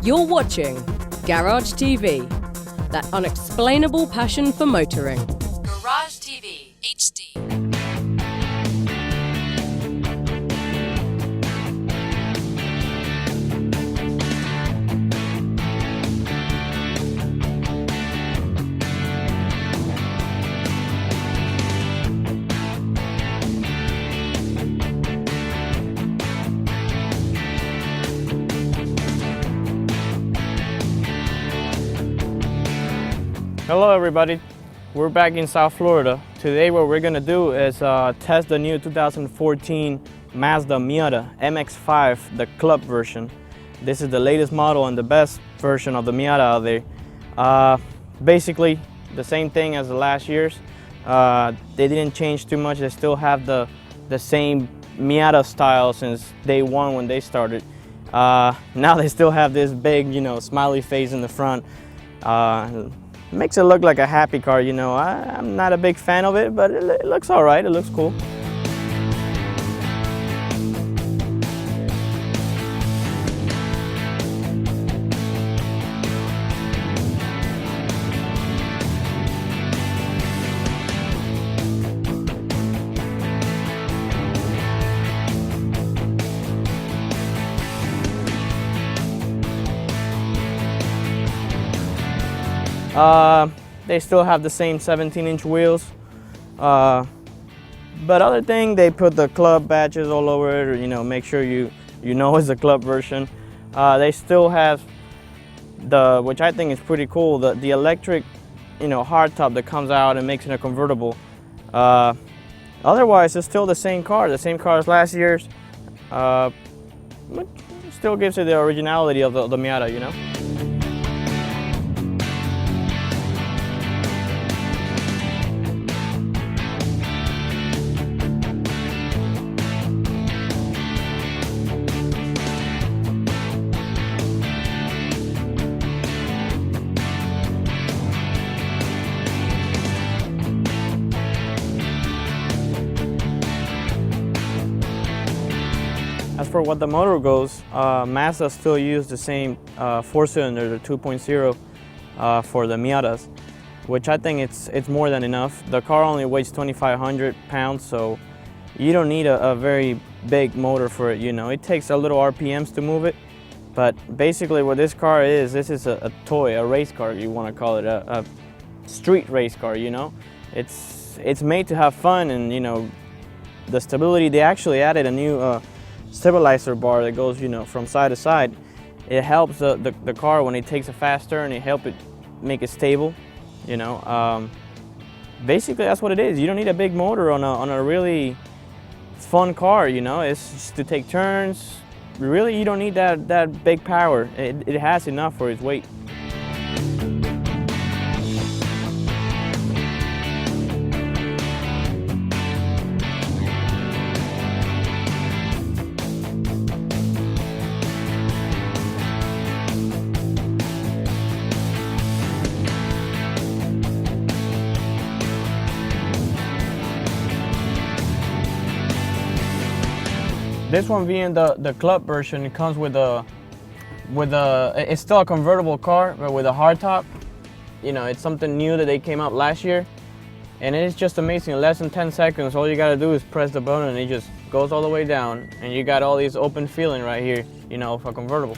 You're watching Garage TV, that unexplainable passion for motoring. Garage TV HD. Hello everybody, we're back in South Florida. Today what we're gonna do is test the new 2014 Mazda Miata MX-5, the club version. This is the latest model and the best version of the Miata out there. Basically the same thing as the last year's. They didn't change too much. They still have the same Miata style since day one when they started. Now they still have this big, smiley face in the front. Makes it look like a happy car, I'm not a big fan of it, but it looks all right. It looks cool. They still have the same 17-inch wheels, but other thing, they put the club badges all over it, make sure you know it's the club version. They still have which I think is pretty cool, the electric hardtop that comes out and makes it a convertible. Otherwise, it's still the same car as last year's, but still gives it the originality of the Miata, As for what the motor goes, Mazda still use the same 4-cylinder, the 2.0 for the Miatas, which I think it's more than enough. The car only weighs 2,500 pounds, so you don't need a very big motor for it. It takes a little RPMs to move it, but basically what this car is, this is a toy, a race car, you want to call it, a street race car. It's made to have fun, and the stability. They actually added a new stabilizer bar that goes from side to side. It helps the car when it takes a fast turn. It helps it make it stable. Basically that's what it is. You don't need a big motor on a really fun car. It's just to take turns. Really, you don't need that big power. It has enough for its weight. This one being the club version, it comes with it's still a convertible car, but with a hardtop. It's something new that they came out last year, and it is just amazing. In less than 10 seconds, all you gotta do is press the button and it just goes all the way down, and you got all these open feeling right here, of a convertible.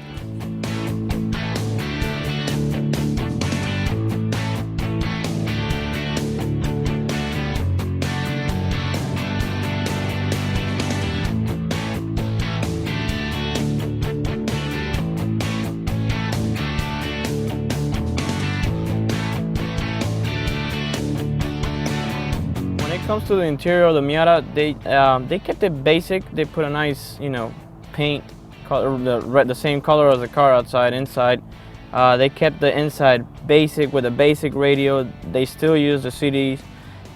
When it comes to the interior of the Miata, they kept it basic. They put a nice, paint color, the same color as the car outside, inside. They kept the inside basic with a basic radio. They still use the CDs.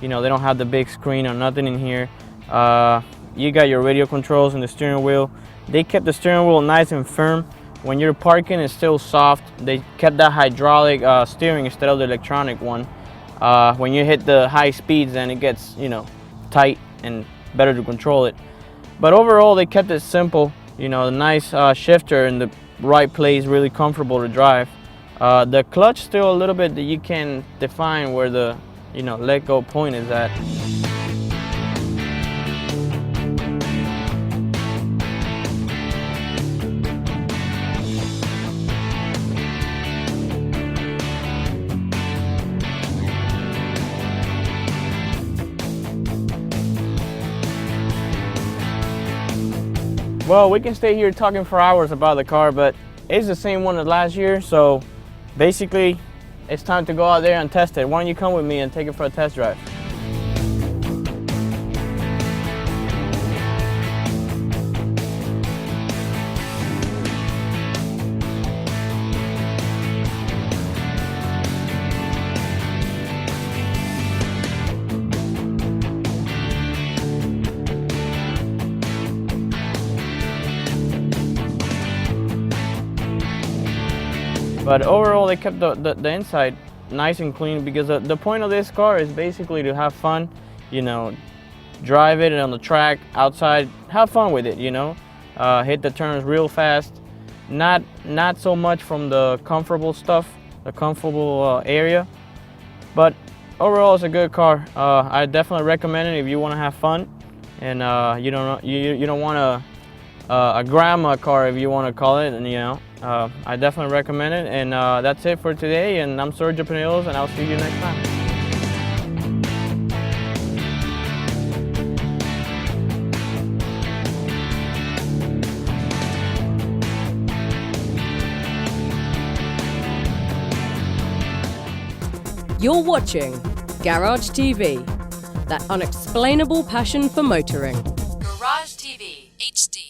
They don't have the big screen or nothing in here. You got your radio controls and the steering wheel. They kept the steering wheel nice and firm. When you're parking, it's still soft. They kept that hydraulic steering instead of the electronic one. When you hit the high speeds, then it gets, tight and better to control it. But overall, they kept it simple. The nice shifter and right place, really comfortable to drive. The clutch still a little bit that you can define where the let go point is at. Well, we can stay here talking for hours about the car, but it's the same one as last year, so basically it's time to go out there and test it. Why don't you come with me and take it for a test drive? But overall, they kept the inside nice and clean, because the point of this car is basically to have fun, drive it on the track, outside, have fun with it, hit the turns real fast, not so much from the comfortable stuff, the comfortable area, but overall it's a good car. I definitely recommend it if you want to have fun, and you don't want a grandma car, if you want to call it, and I definitely recommend it. And that's it for today, and I'm Sergio Pinillos, and I'll see you next time. You're watching Garage TV, that unexplainable passion for motoring. Garage TV HD.